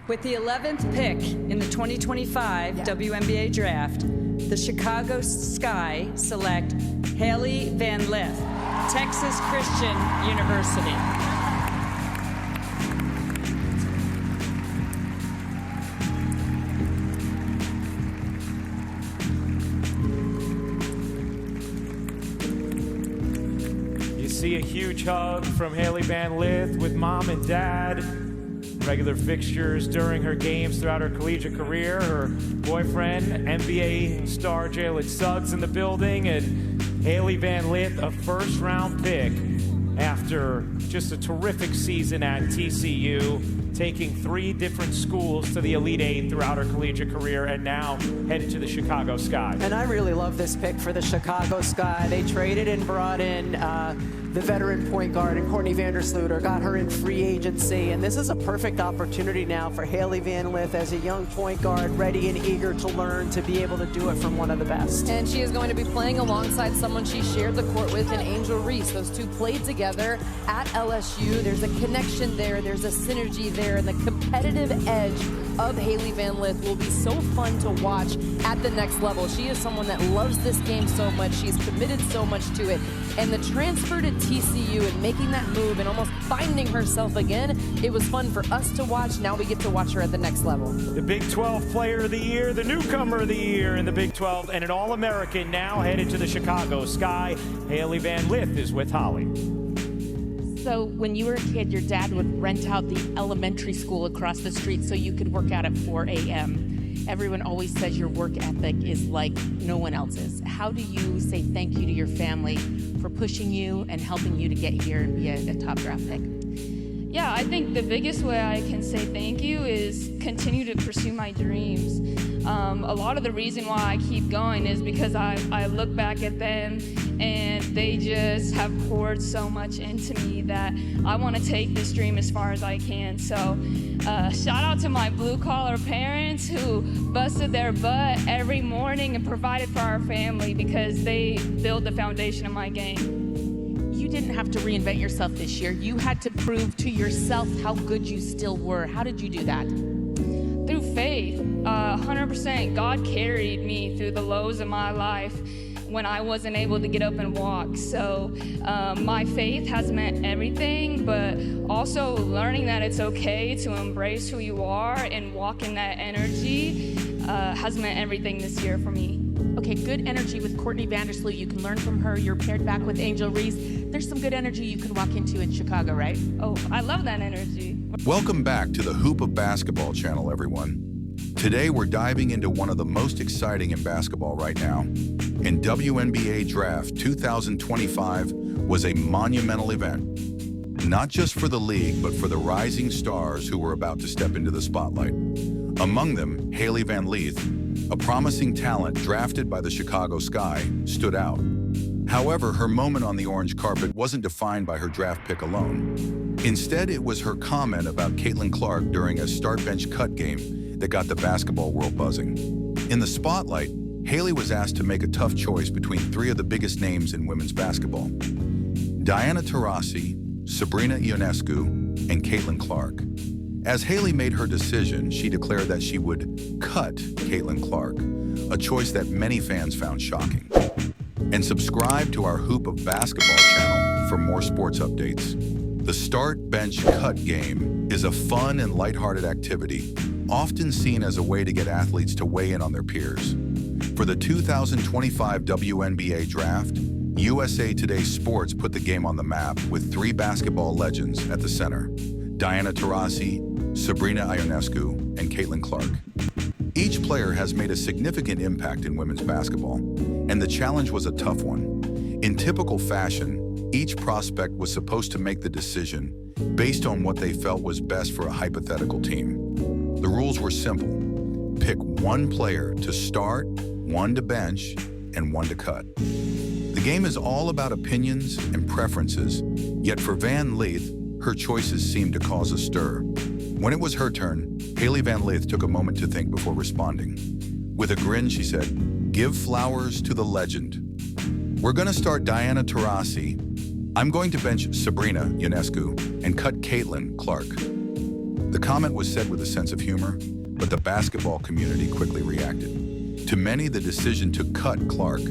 With the 11th pick in the 2025 WNBA draft, the Chicago Sky select Hailey Van Lith, Texas Christian University. You see a huge hug from Hailey Van Lith with mom and dad. Regular fixtures during her games throughout her collegiate career. Her boyfriend, NBA star Jalen Suggs in the building, and Hailey Van Lith, a first-round pick after just a terrific season at TCU, taking 3 different schools to the Elite Eight throughout her collegiate career, and now headed to the Chicago Sky. And I really love this pick for the Chicago Sky. They traded and brought in the veteran point guard and Courtney Vandersloot, got her in free agency. And this is a perfect opportunity now for Hailey Van Lith as a young point guard, ready and eager to learn, to be able to do it from one of the best. And she is going to be playing alongside someone she shared the court with in Angel Reese. Those two played together at LSU. There's a connection there. There's a synergy there. And the competitive edge of Hailey Van Lith will be so fun to watch at the next level. She is someone that loves this game so much. She's committed so much to it. And the transfer to TCU and making that move and almost finding herself again, it was fun for us to watch. Now we get to watch her at the next level. The Big 12 Player of the Year, the newcomer of the year in the Big 12, and an All-American now headed to the Chicago Sky. Hailey Van Lith is with Holly. So when you were a kid, your dad would rent out the elementary school across the street so you could work out at 4 a.m. Everyone always says your work ethic is like no one else's. How do you say thank you to your family for pushing you and helping you to get here and be a top draft pick? Yeah, I think the biggest way I can say thank you is continue to pursue my dreams. A lot of the reason why I keep going is because I look back at them and they just have poured so much into me that I want to take this dream as far as I can. So shout out to my blue-collar parents who busted their butt every morning and provided for our family because they build the foundation of my game. You didn't have to reinvent yourself this year. You had to prove to yourself how good you still were. How did you do that? Through faith. 100%. God carried me through the lows of my life when I wasn't able to get up and walk. So my faith has meant everything, but also learning that it's okay to embrace who you are and walk in that energy has meant everything this year for me. Okay, good energy with Courtney Vandersloot. You can learn from her. You're paired back with Angel Reese. There's some good energy you can walk into in Chicago, right? Oh, I love that energy. Welcome back to the Hoop of Basketball channel, everyone. Today, we're diving into one of the most exciting in basketball right now. And WNBA Draft 2025 was a monumental event, not just for the league, but for the rising stars who were about to step into the spotlight. Among them, Hailey Van Lith, a promising talent drafted by the Chicago Sky, stood out. However, her moment on the orange carpet wasn't defined by her draft pick alone. Instead, it was her comment about Caitlyn Clark during a start-bench cut game that got the basketball world buzzing. In the spotlight, Hailey was asked to make a tough choice between 3 of the biggest names in women's basketball: Diana Taurasi, Sabrina Ionescu, and Caitlyn Clark. As Hailey made her decision, she declared that she would cut Caitlyn Clark, a choice that many fans found shocking. And subscribe to our Hoop of Basketball channel for more sports updates. The start-bench cut game is a fun and lighthearted activity, often seen as a way to get athletes to weigh in on their peers. For the 2025 WNBA Draft, USA Today Sports put the game on the map with 3 basketball legends at the center: Diana Taurasi, Sabrina Ionescu, and Caitlyn Clark. Each player has made a significant impact in women's basketball, and the challenge was a tough one. In typical fashion, each prospect was supposed to make the decision based on what they felt was best for a hypothetical team. The rules were simple: pick 1 player to start, 1 to bench, and 1 to cut. The game is all about opinions and preferences, yet for Van Lith, her choices seemed to cause a stir. When it was her turn, Hailey Van Lith took a moment to think before responding. With a grin, she said, "Give flowers to the legend. We're going to start Diana Taurasi. I'm going to bench Sabrina Ionescu and cut Caitlyn Clark." The comment was said with a sense of humor, but the basketball community quickly reacted. To many, the decision to cut Clark,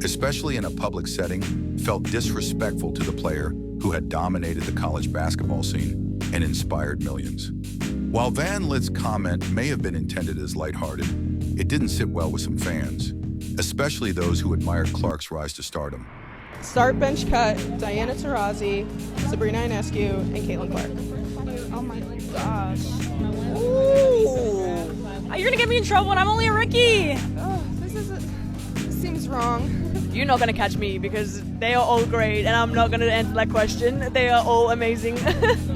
especially in a public setting, felt disrespectful to the player who had dominated the college basketball scene and inspired millions. While Van Lith's comment may have been intended as lighthearted, it didn't sit well with some fans, especially those who admired Clark's rise to stardom. Start bench cut, Diana Taurasi, Sabrina Ionescu, and Caitlyn Clark. Oh my gosh. Ooh. You're gonna get me in trouble and I'm only a rookie. Oh, this seems wrong. You're not gonna catch me because they are all great and I'm not gonna answer that question. They are all amazing.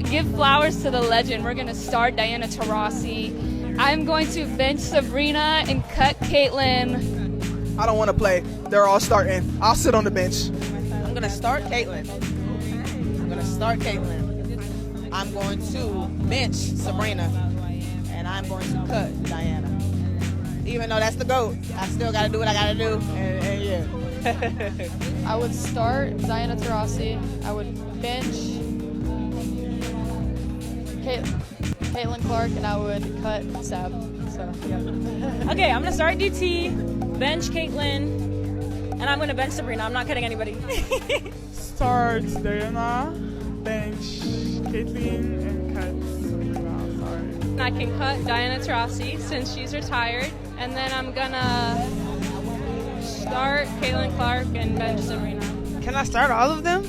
Give flowers to the legend. We're gonna start Diana Taurasi. I'm going to bench Sabrina and cut Caitlyn. I don't want to play. They're all starting. I'll sit on the bench. I'm going to start Caitlyn. I'm going to bench Sabrina. And I'm going to cut Diana. Even though that's the GOAT, I still got to do what I got to do. And yeah. I would start Diana Taurasi. I would bench Caitlyn Clark, and I would cut Sab. So, yeah. Okay, I'm gonna start DT, bench Caitlyn, and I'm gonna bench Sabrina. I'm not cutting anybody. Start Diana, bench Caitlyn, and cut Sabrina. Sorry. I can cut Diana Taurasi since she's retired. And then I'm gonna start Caitlyn Clark and bench Sabrina. Can I start all of them?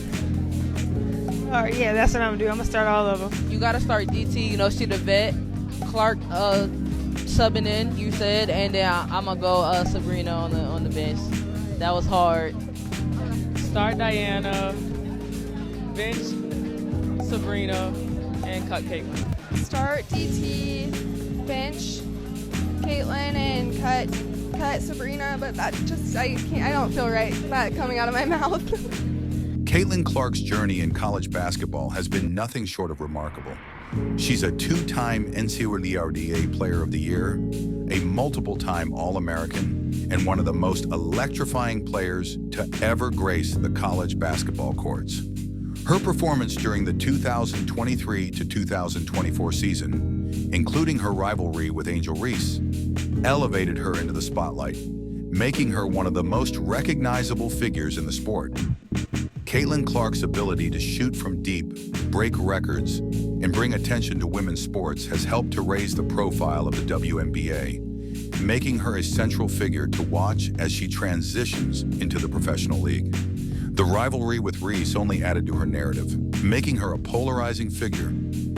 All right, yeah, that's what I'm gonna do. I'm gonna start all of them. You got to start DT, you know, she the vet. Clark subbing in, you said, and then I'm going to go Sabrina on the bench. That was hard. Start Diana, bench Sabrina, and cut Caitlyn. Start DT, bench Caitlyn, and cut Sabrina, but that just, I don't feel right, that coming out of my mouth. Caitlyn Clark's journey in college basketball has been nothing short of remarkable. She's a two-time NCAA Player of the Year, a multiple-time All-American, and one of the most electrifying players to ever grace the college basketball courts. Her performance during the 2023 to 2024 season, including her rivalry with Angel Reese, elevated her into the spotlight, making her one of the most recognizable figures in the sport. Caitlyn Clark's ability to shoot from deep, break records, and bring attention to women's sports has helped to raise the profile of the WNBA, making her a central figure to watch as she transitions into the professional league. The rivalry with Reese only added to her narrative, making her a polarizing figure,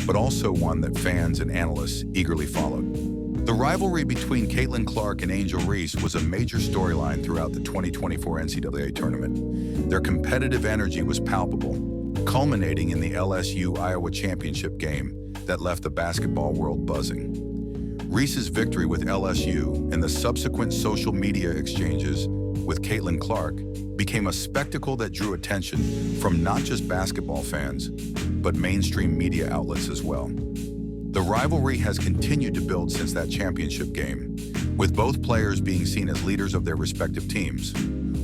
but also one that fans and analysts eagerly followed. The rivalry between Caitlyn Clark and Angel Reese was a major storyline throughout the 2024 NCAA tournament. Their competitive energy was palpable, culminating in the LSU-Iowa championship game that left the basketball world buzzing. Reese's victory with LSU and the subsequent social media exchanges with Caitlyn Clark became a spectacle that drew attention from not just basketball fans, but mainstream media outlets as well. The rivalry has continued to build since that championship game, with both players being seen as leaders of their respective teams.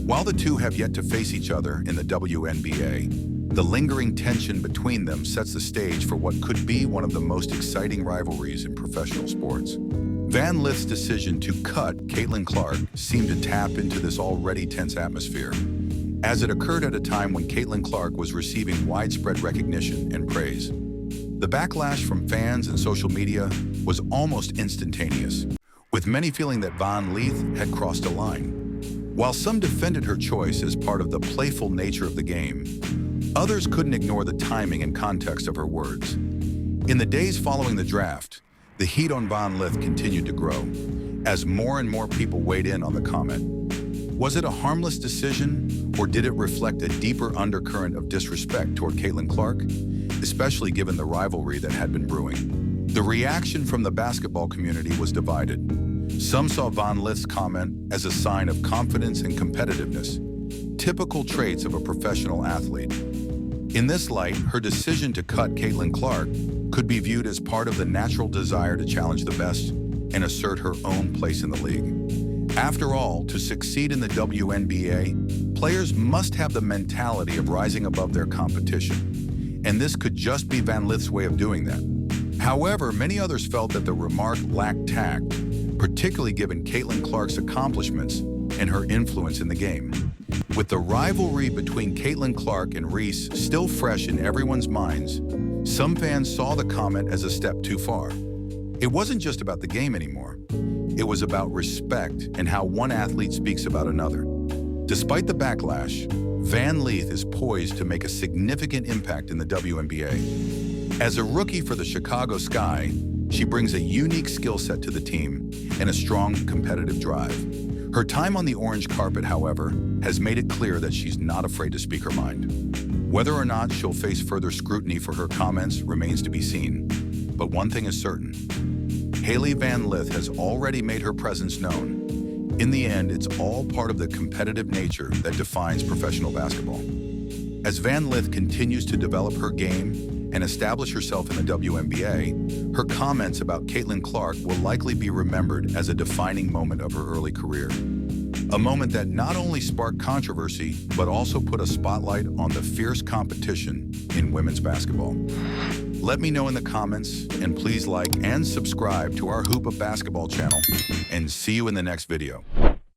While the two have yet to face each other in the WNBA, the lingering tension between them sets the stage for what could be one of the most exciting rivalries in professional sports. Van Lith's decision to cut Caitlyn Clark seemed to tap into this already tense atmosphere, as it occurred at a time when Caitlyn Clark was receiving widespread recognition and praise. The backlash from fans and social media was almost instantaneous, with many feeling that Van Lith had crossed a line. While some defended her choice as part of the playful nature of the game, others couldn't ignore the timing and context of her words. In the days following the draft, the heat on Van Lith continued to grow, as more and more people weighed in on the comment. Was it a harmless decision, or did it reflect a deeper undercurrent of disrespect toward Caitlyn Clark, especially given the rivalry that had been brewing? The reaction from the basketball community was divided. Some saw Van Lith's comment as a sign of confidence and competitiveness, typical traits of a professional athlete. In this light, her decision to cut Caitlyn Clark could be viewed as part of the natural desire to challenge the best and assert her own place in the league. After all, to succeed in the WNBA, players must have the mentality of rising above their competition, and this could just be Van Lith's way of doing that. However, many others felt that the remark lacked tact, particularly given Caitlyn Clark's accomplishments and her influence in the game. With the rivalry between Caitlyn Clark and Reese still fresh in everyone's minds, some fans saw the comment as a step too far. It wasn't just about the game anymore. It was about respect and how one athlete speaks about another. Despite the backlash, Van Lith is poised to make a significant impact in the WNBA. As a rookie for the Chicago Sky, she brings a unique skill set to the team and a strong competitive drive. Her time on the orange carpet, however, has made it clear that she's not afraid to speak her mind. Whether or not she'll face further scrutiny for her comments remains to be seen. But one thing is certain, Hailey Van Lith has already made her presence known. In the end, it's all part of the competitive nature that defines professional basketball. As Van Lith continues to develop her game and establish herself in the WNBA, her comments about Caitlyn Clark will likely be remembered as a defining moment of her early career. A moment that not only sparked controversy, but also put a spotlight on the fierce competition in women's basketball. Let me know in the comments, and please like and subscribe to our Hoop of Basketball channel, and see you in the next video.